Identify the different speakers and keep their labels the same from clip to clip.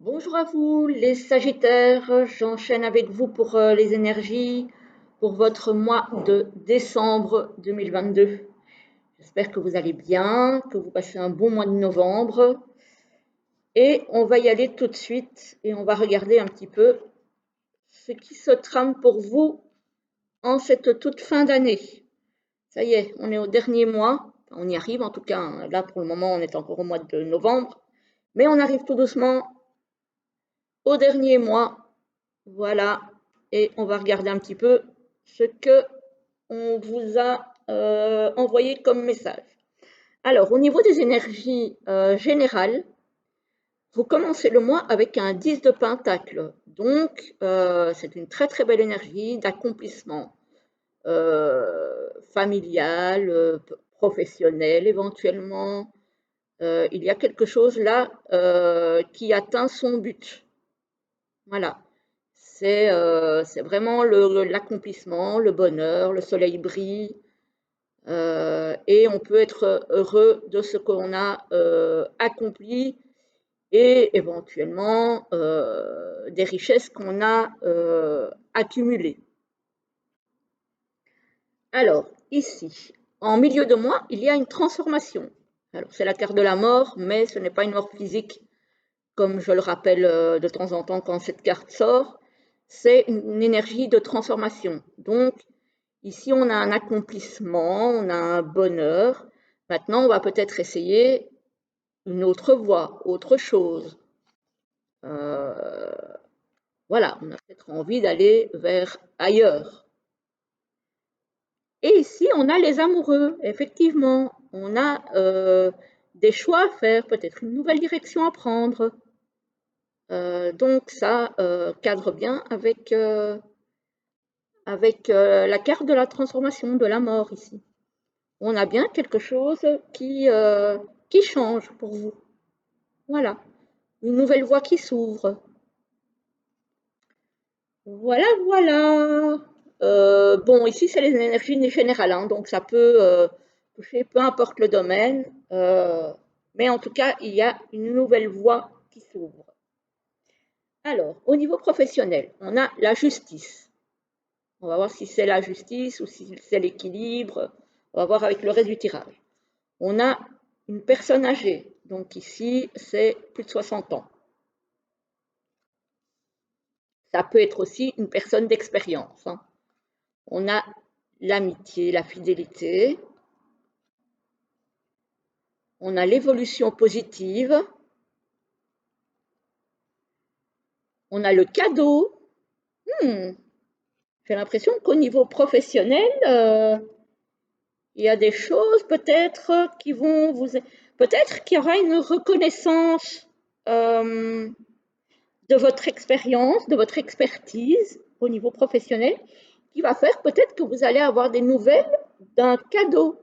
Speaker 1: Bonjour à vous les Sagittaires, j'enchaîne avec vous pour les énergies pour votre mois de décembre 2022. J'espère que vous allez bien, que vous passez un bon mois de novembre et on va y aller tout de suite et on va regarder un petit peu ce qui se trame pour vous en cette toute fin d'année. Ça y est, on est au dernier mois, on y arrive en tout cas, hein. Là pour le moment on est encore au mois de novembre, mais on arrive tout doucement au dernier mois. Voilà, et on va regarder un petit peu ce que on vous a envoyé comme message. Alors, au niveau des énergies générales, vous commencez le mois avec un 10 de pentacle. Donc, c'est une très très belle énergie d'accomplissement familial, professionnel éventuellement. Il y a quelque chose là qui atteint son but. Voilà. C'est vraiment l'accomplissement, le bonheur, le soleil brille, et on peut être heureux de ce qu'on a accompli et éventuellement des richesses qu'on a accumulées. Alors, ici, en milieu de mois, il y a une transformation. Alors, c'est la carte de la mort, mais ce n'est pas une mort physique, comme je le rappelle de temps en temps quand cette carte sort. C'est une énergie de transformation. Donc, ici, on a un accomplissement, on a un bonheur. Maintenant, on va peut-être essayer une autre voie, autre chose. Voilà, on a peut-être envie d'aller vers ailleurs. Et ici, on a les amoureux, effectivement. On a des choix à faire, peut-être une nouvelle direction à prendre. Donc, ça cadre bien avec la carte de la transformation, de la mort ici. On a bien quelque chose qui change pour vous. Voilà, une nouvelle voie qui s'ouvre. Voilà, voilà. Bon, ici, c'est les énergies générales, hein, donc ça peut toucher peu importe le domaine. Mais en tout cas, il y a une nouvelle voie qui s'ouvre. Alors, au niveau professionnel, on a la justice. On va voir si c'est la justice ou si c'est l'équilibre. On va voir avec le reste du tirage. On a une personne âgée. Donc ici, c'est plus de 60 ans. Ça peut être aussi une personne d'expérience, hein. On a l'amitié, la fidélité. On a l'évolution positive. On a le cadeau. J'ai l'impression qu'au niveau professionnel, il y a des choses peut-être qui vont vous... Peut-être qu'il y aura une reconnaissance de votre expérience, de votre expertise au niveau professionnel, qui va faire peut-être que vous allez avoir des nouvelles d'un cadeau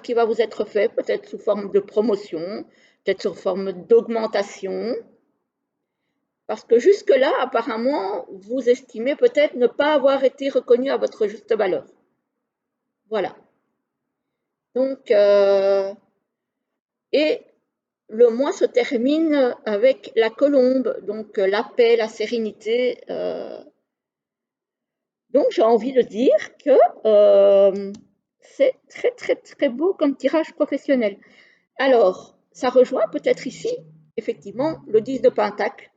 Speaker 1: qui va vous être fait, peut-être sous forme de promotion, peut-être sous forme d'augmentation. Parce que jusque-là, apparemment, vous estimez peut-être ne pas avoir été reconnu à votre juste valeur. Voilà. Donc, et le mois se termine avec la colombe, donc la paix, la sérénité. Donc, j'ai envie de dire que c'est très, très, très beau comme tirage professionnel. Alors, ça rejoint peut-être ici, effectivement, le 10 de Pentacle,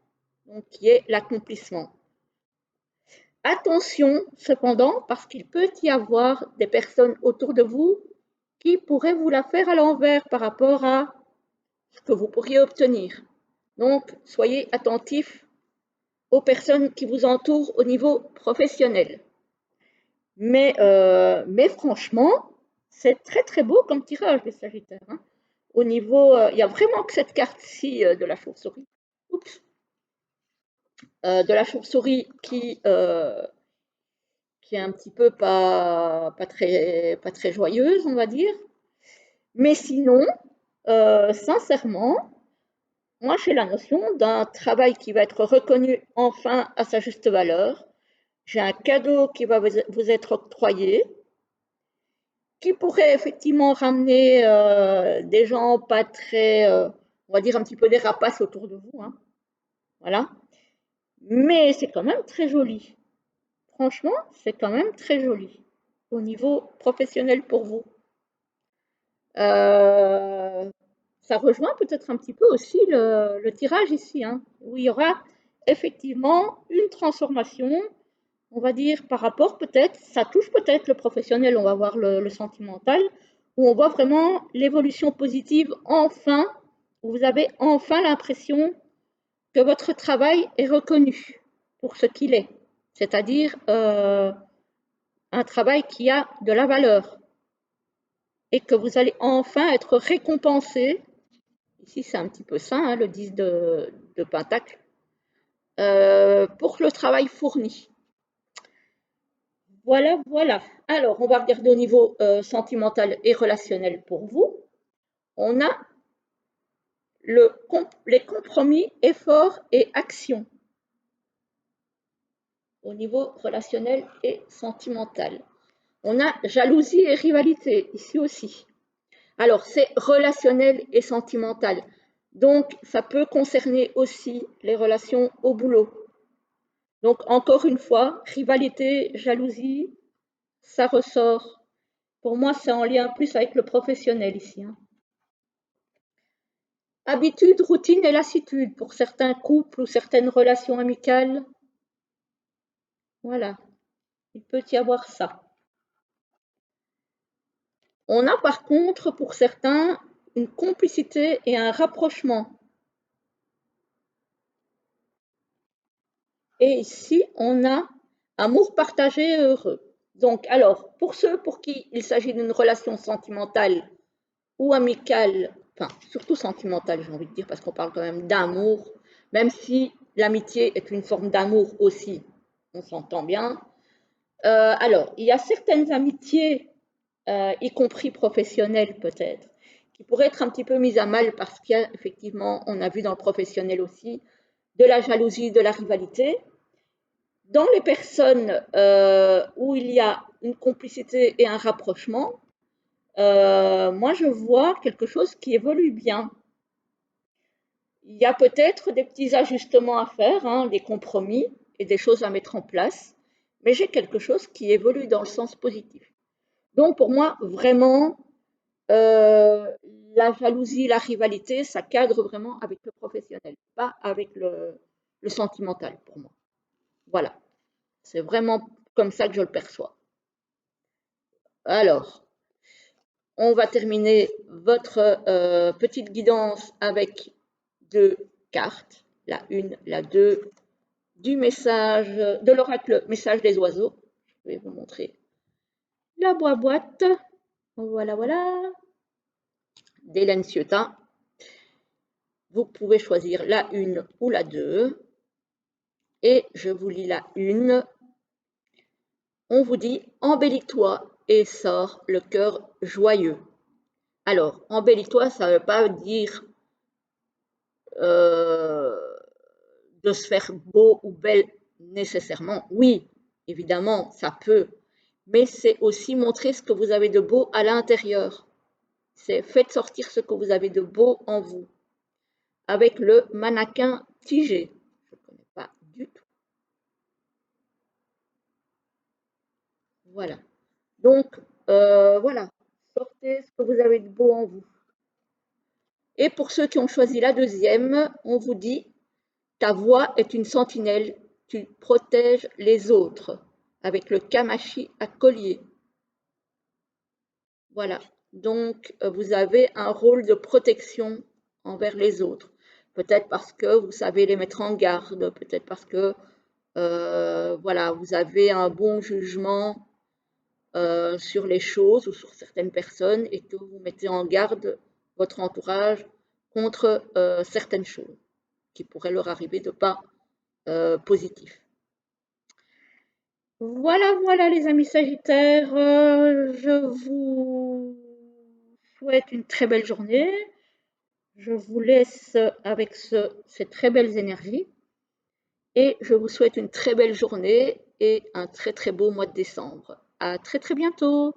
Speaker 1: donc, qui est l'accomplissement. Attention, cependant, parce qu'il peut y avoir des personnes autour de vous qui pourraient vous la faire à l'envers par rapport à ce que vous pourriez obtenir. Donc, soyez attentifs aux personnes qui vous entourent au niveau professionnel. Mais franchement, c'est très très beau comme tirage, les Sagittaires, hein. Au niveau, il y a vraiment que cette carte-ci de la chauve-souris. Oups. De la chauve-souris qui est un petit peu pas très joyeuse, on va dire. Mais sinon, sincèrement, moi j'ai la notion d'un travail qui va être reconnu enfin à sa juste valeur. J'ai un cadeau qui va vous être octroyé, qui pourrait effectivement ramener des gens pas très, on va dire un petit peu des rapaces autour de vous, hein. Voilà. Mais c'est quand même très joli. Franchement, c'est quand même très joli au niveau professionnel pour vous. Euh, Ça rejoint peut-être un petit peu aussi le tirage ici, hein, où il y aura effectivement une transformation, on va dire, par rapport peut-être, ça touche peut-être le professionnel, on va voir le sentimental, où on voit vraiment l'évolution positive enfin, où vous avez enfin l'impression que votre travail est reconnu pour ce qu'il est, c'est-à-dire un travail qui a de la valeur et que vous allez enfin être récompensé. Ici, c'est un petit peu ça, hein, le 10 de Pentacle, pour le travail fourni. Voilà, voilà. Alors, on va regarder au niveau sentimental et relationnel pour vous. On a les compromis, efforts et actions au niveau relationnel et sentimental. On a jalousie et rivalité ici aussi. Alors, c'est relationnel et sentimental. Donc, ça peut concerner aussi les relations au boulot. Donc, encore une fois, rivalité, jalousie, ça ressort. Pour moi, c'est en lien plus avec le professionnel ici, hein. Habitude, routine et lassitude pour certains couples ou certaines relations amicales. Voilà, il peut y avoir ça. On a par contre, pour certains, une complicité et un rapprochement. Et ici, on a amour partagé et heureux. Donc, alors, pour ceux pour qui il s'agit d'une relation sentimentale ou amicale, enfin, surtout sentimentale, j'ai envie de dire, parce qu'on parle quand même d'amour, même si l'amitié est une forme d'amour aussi, on s'entend bien. Alors, il y a certaines amitiés, y compris professionnelles peut-être, qui pourraient être un petit peu mises à mal parce qu'il y a effectivement, on a vu dans le professionnel aussi, de la jalousie, de la rivalité. Dans les personnes où il y a une complicité et un rapprochement, moi je vois quelque chose qui évolue bien. Il y a peut-être des petits ajustements à faire, hein, des compromis et des choses à mettre en place, mais j'ai quelque chose qui évolue dans le sens positif. Donc pour moi, vraiment, euh, la jalousie, la rivalité, ça cadre vraiment avec le professionnel, pas avec le sentimental pour moi. Voilà, c'est vraiment comme ça que je le perçois. Alors, on va terminer votre petite guidance avec deux cartes, la une, la deux, du message, de l'oracle message des oiseaux. Je vais vous montrer la boîte. Voilà, voilà. D'Hélène Ciotin. Vous pouvez choisir la une ou la deux. Et je vous lis la une. On vous dit embellis-toi et sors le cœur joyeux. Alors, embellis-toi, ça ne veut pas dire de se faire beau ou belle nécessairement. Oui, évidemment, ça peut. Mais c'est aussi montrer ce que vous avez de beau à l'intérieur. C'est faites sortir ce que vous avez de beau en vous. Avec le mannequin tigé. Je ne connais pas du tout. Voilà. Donc, voilà. Sortez ce que vous avez de beau en vous. Et pour ceux qui ont choisi la deuxième, on vous dit ta voix est une sentinelle, tu protèges les autres avec le kamashi à collier. Voilà. Donc, vous avez un rôle de protection envers les autres. Peut-être parce que vous savez les mettre en garde, peut-être parce que voilà, vous avez un bon jugement sur les choses ou sur certaines personnes et que vous mettez en garde votre entourage contre certaines choses qui pourraient leur arriver de pas positif. Voilà, voilà les amis Sagittaires, je vous souhaite une très belle journée. Je vous laisse avec ces très belles énergies et je vous souhaite une très belle journée et un très très beau mois de décembre. À très très bientôt.